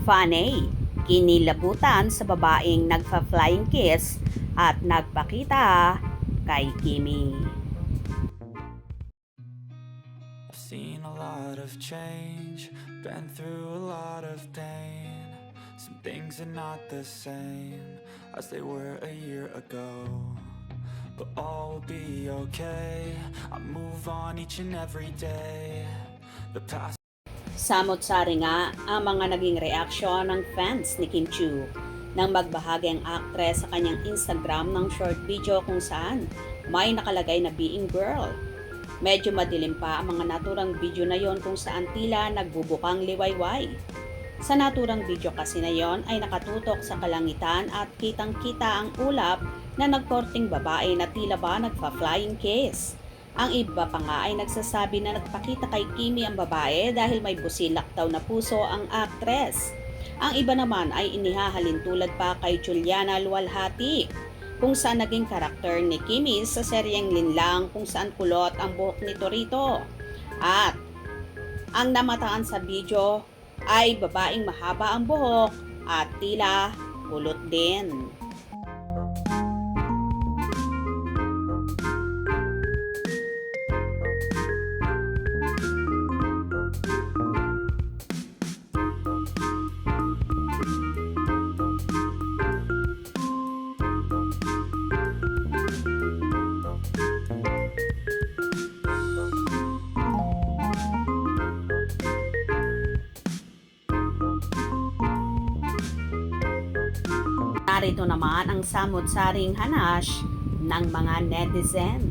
Fanny, kinilabutan sa babaeng nagfa-flying kiss at nagpakita kay Kimi. I've seen a lot of change, been through a lot of pain. Some things are not the same as they were a year ago, but all will be okay. I move on each and every day. The past. Samot-sari nga ang mga naging reaksyon ng fans ni Kim Chiu nang magbahagi ang aktres sa kanyang Instagram ng short video kung saan may nakalagay na being girl. Medyo madilim pa ang mga naturang video na yon kung saan tila nagbubukang liwayway. Sa naturang video kasi na yon ay nakatutok sa kalangitan at kitang-kita ang ulap na nagkorting babae na tila ba nagfa-flying kiss. Ang iba pa nga ay nagsasabi na nagpakita kay Kimi ang babae dahil may busilak daw na puso ang aktres. Ang iba naman ay inihahalin tulad pa kay Juliana Luwalhati, kung saan naging karakter ni Kimi sa seryeng Linlang kung saan kulot ang buhok nito rito. At ang namataan sa video ay babaeng mahaba ang buhok at tila kulot din. Narito naman ang samot-saring hanash ng mga netizen.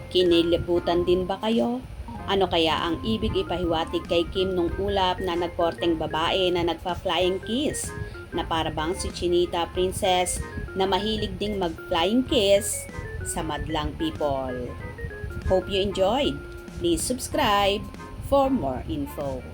Kinilibutan din ba kayo? Ano kaya ang ibig ipahiwatig kay Kim nung ulap na nagkorteng babae na nagpa-flying kiss na parabang si Chinita Princess na mahilig ding mag-flying kiss sa madlang people? Hope you enjoyed. Please subscribe for more info.